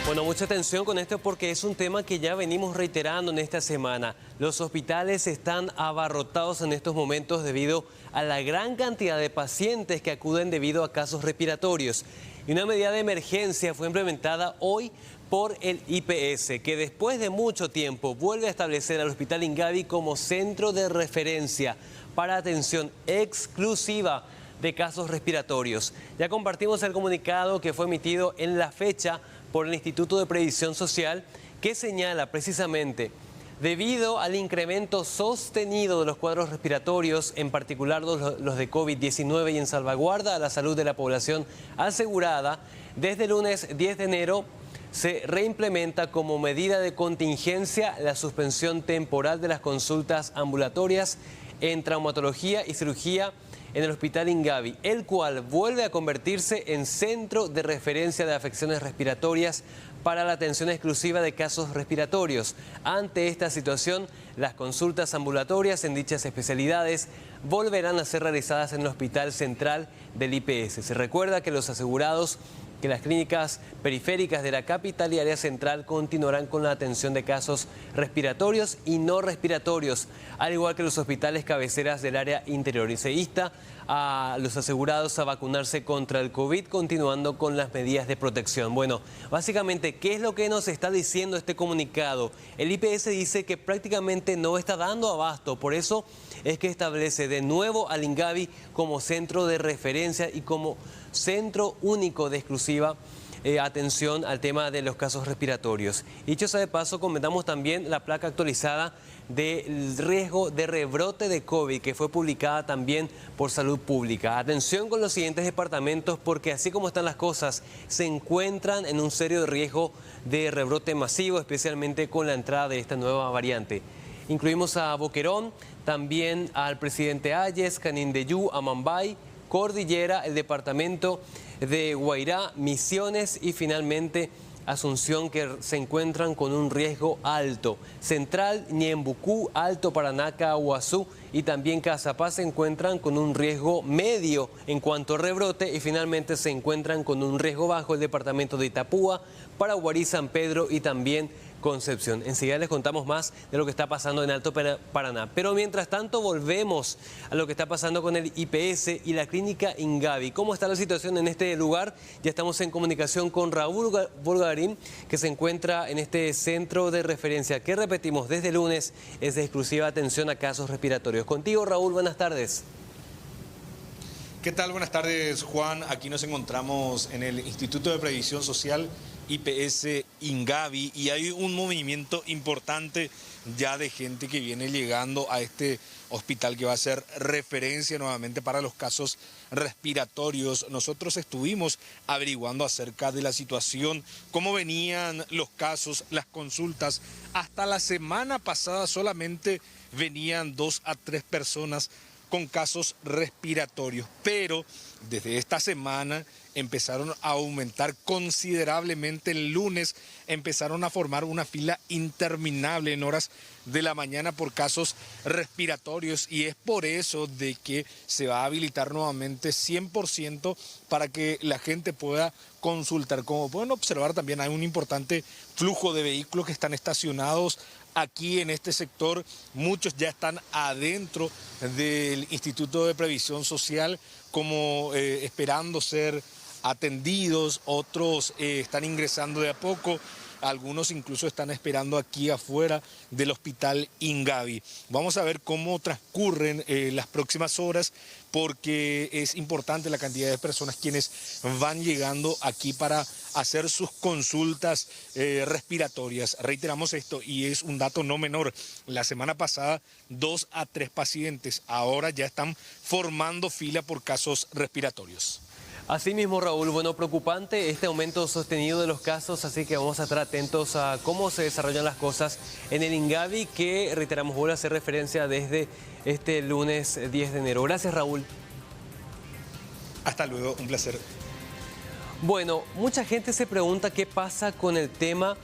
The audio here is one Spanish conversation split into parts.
Bueno, mucha atención con esto porque es un tema que ya venimos reiterando en esta semana. Los hospitales están abarrotados en estos momentos debido a la gran cantidad de pacientes que acuden debido a casos respiratorios. Y una medida de emergencia fue implementada hoy por el IPS, que después de mucho tiempo vuelve a establecer al Hospital Ingavi como centro de referencia para atención exclusiva de casos respiratorios. Ya compartimos el comunicado que fue emitido en la fecha por el Instituto de Previsión Social, que señala precisamente: debido al incremento sostenido de los cuadros respiratorios, en particular los de COVID-19 y en salvaguarda a la salud de la población asegurada, desde el lunes 10 de enero se reimplementa como medida de contingencia la suspensión temporal de las consultas ambulatorias en traumatología y cirugía en el Hospital Ingavi, el cual vuelve a convertirse en centro de referencia de afecciones respiratorias para la atención exclusiva de casos respiratorios. Ante esta situación, las consultas ambulatorias en dichas especialidades volverán a ser realizadas en el Hospital Central del IPS. Se recuerda que los asegurados que las clínicas periféricas de la capital y área central continuarán con la atención de casos respiratorios y no respiratorios, al igual que los hospitales cabeceras del área interior. Y se insta a los asegurados a vacunarse contra el COVID, continuando con las medidas de protección. Bueno, básicamente, ¿qué es lo que nos está diciendo este comunicado? El IPS dice que prácticamente no está dando abasto, por eso es que establece de nuevo al Ingavi como centro de referencia y como centro único de exclusiva atención al tema de los casos respiratorios. Dicho sea de paso, comentamos también la placa actualizada del riesgo de rebrote de COVID que fue publicada también por Salud Pública. Atención con los siguientes departamentos porque así como están las cosas, se encuentran en un serio riesgo de rebrote masivo, especialmente con la entrada de esta nueva variante. Incluimos a Boquerón, también al presidente Ayes, Canindeyú, Amambay, Cordillera, el departamento de Guairá, Misiones y finalmente Asunción, que se encuentran con un riesgo alto. Central, Ñembucú, Alto Paraná, Caguazú y también Cazapá se encuentran con un riesgo medio en cuanto a rebrote y finalmente se encuentran con un riesgo bajo el departamento de Itapúa, Paraguarí, San Pedro y también Concepción. Enseguida les contamos más de lo que está pasando en Alto Paraná. Pero mientras tanto volvemos a lo que está pasando con el IPS y la clínica Ingavi. ¿Cómo está la situación en este lugar? Ya estamos en comunicación con Raúl Bulgarín, que se encuentra en este centro de referencia que, repetimos, desde lunes es de exclusiva atención a casos respiratorios. Contigo, Raúl, buenas tardes. ¿Qué tal? Buenas tardes, Juan. Aquí nos encontramos en el Instituto de Previsión Social IPS Ingavi y hay un movimiento importante ya de gente que viene llegando a este hospital que va a ser referencia nuevamente para los casos respiratorios. Nosotros estuvimos averiguando acerca de la situación, cómo venían los casos, las consultas. Hasta la semana pasada solamente venían 2 a 3 personas con casos respiratorios, pero desde esta semana empezaron a aumentar considerablemente. El lunes empezaron a formar una fila interminable en horas de la mañana por casos respiratorios y es por eso de que se va a habilitar nuevamente 100% para que la gente pueda consultar. Como pueden observar, también hay un importante flujo de vehículos que están estacionados aquí en este sector. Muchos ya están adentro del Instituto de Previsión Social como esperando ser atendidos, otros están ingresando de a poco, algunos incluso están esperando aquí afuera del Hospital Ingavi. Vamos a ver cómo transcurren las próximas horas porque es importante la cantidad de personas quienes van llegando aquí para hacer sus consultas respiratorias. Reiteramos esto y es un dato no menor. La semana pasada 2 a 3 pacientes, ahora ya están formando fila por casos respiratorios. Asimismo, Raúl, bueno, preocupante este aumento sostenido de los casos, así que vamos a estar atentos a cómo se desarrollan las cosas en el Ingavi, que, reiteramos, vuelve a hacer referencia desde este lunes 10 de enero. Gracias, Raúl. Hasta luego, un placer. Bueno, mucha gente se pregunta qué pasa con el tema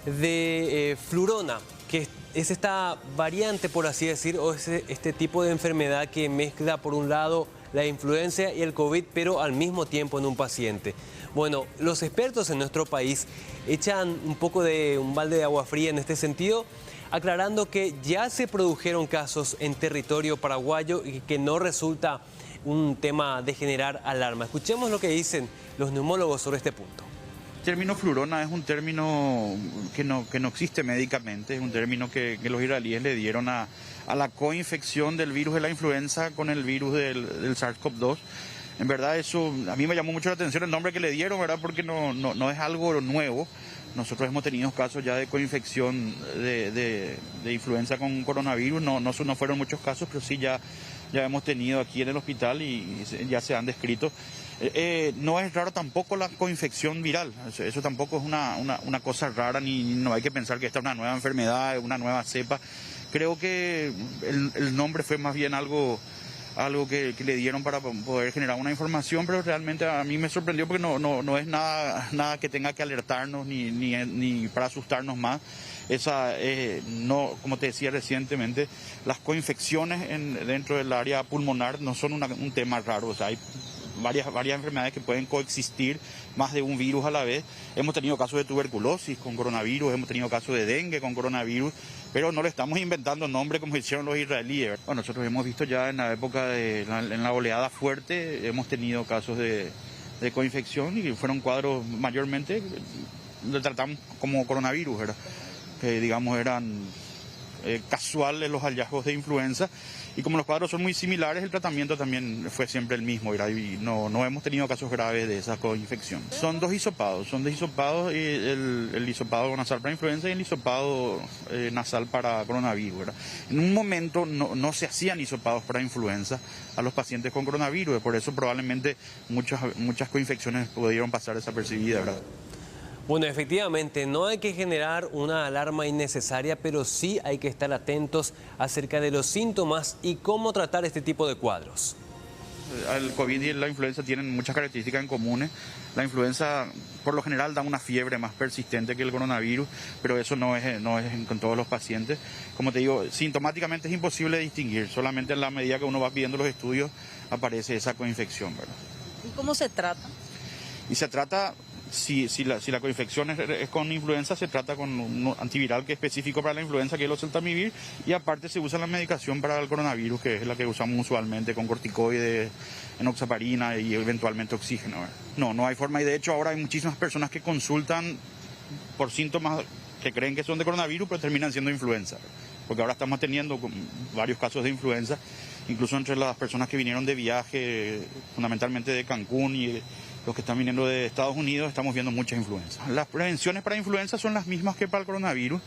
de Flurona, que es esta variante, por así decir, o este tipo de enfermedad que mezcla, por un lado, la influencia y el COVID, pero al mismo tiempo en un paciente. Bueno, los expertos en nuestro país echan un poco de un balde de agua fría en este sentido, aclarando que ya se produjeron casos en territorio paraguayo y que no resulta un tema de generar alarma. Escuchemos lo que dicen los neumólogos sobre este punto. El término flurona es un término que no existe médicamente, es un término que los israelíes le dieron a la coinfección del virus de la influenza con el virus del SARS-CoV-2. En verdad eso a mí me llamó mucho la atención el nombre que le dieron, ¿verdad? Porque no es algo nuevo. Nosotros hemos tenido casos ya de coinfección de influenza con coronavirus, no fueron muchos casos, pero sí ya hemos tenido aquí en el hospital y ya se han descrito. No es raro tampoco la coinfección viral, eso tampoco es una cosa rara, ni no hay que pensar que esta es una nueva enfermedad, una nueva cepa. Creo que el nombre fue más bien algo que le dieron para poder generar una información, pero realmente a mí me sorprendió porque no es nada que tenga que alertarnos ni para asustarnos más. No, como te decía recientemente, las coinfecciones dentro del área pulmonar no son un tema raro, o sea, hay varias enfermedades que pueden coexistir, más de un virus a la vez. Hemos tenido casos de tuberculosis con coronavirus, hemos tenido casos de dengue con coronavirus, pero no le estamos inventando nombre como hicieron los israelíes. Bueno, nosotros hemos visto ya en la época en la oleada fuerte, hemos tenido casos de coinfección y fueron cuadros mayormente, lo tratamos como coronavirus, ¿verdad? Que digamos eran casuales los hallazgos de influenza. Y como los cuadros son muy similares, el tratamiento también fue siempre el mismo, ¿verdad? Y no hemos tenido casos graves de esa coinfección. Son dos hisopados, el hisopado nasal para influenza y el hisopado nasal para coronavirus, ¿verdad? En un momento no se hacían hisopados para influenza a los pacientes con coronavirus, por eso probablemente muchas coinfecciones pudieron pasar desapercibidas, ¿verdad? Bueno, efectivamente, no hay que generar una alarma innecesaria, pero sí hay que estar atentos acerca de los síntomas y cómo tratar este tipo de cuadros. El COVID y la influenza tienen muchas características en comunes. La influenza por lo general da una fiebre más persistente que el coronavirus, pero eso no es con todos los pacientes. Como te digo, sintomáticamente es imposible distinguir, solamente en la medida que uno va pidiendo los estudios aparece esa coinfección, ¿verdad? ¿Y cómo se trata? Y se trata, si la coinfección es con influenza, se trata con un antiviral que es específico para la influenza, que es el oseltamivir, y aparte se usa la medicación para el coronavirus, que es la que usamos usualmente, con corticoides, enoxaparina y eventualmente oxígeno, ¿verdad? No hay forma, y de hecho ahora hay muchísimas personas que consultan por síntomas que creen que son de coronavirus, pero terminan siendo influenza, ¿verdad? Porque ahora estamos teniendo varios casos de influenza, incluso entre las personas que vinieron de viaje, fundamentalmente de Cancún y los que están viniendo de Estados Unidos, estamos viendo muchas influencias. Las prevenciones para influenza son las mismas que para el coronavirus,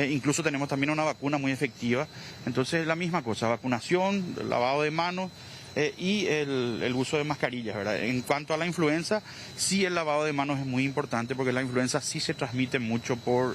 incluso tenemos también una vacuna muy efectiva, entonces la misma cosa, vacunación, lavado de manos y el uso de mascarillas, ¿verdad? En cuanto a la influenza, sí el lavado de manos es muy importante porque la influenza sí se transmite mucho por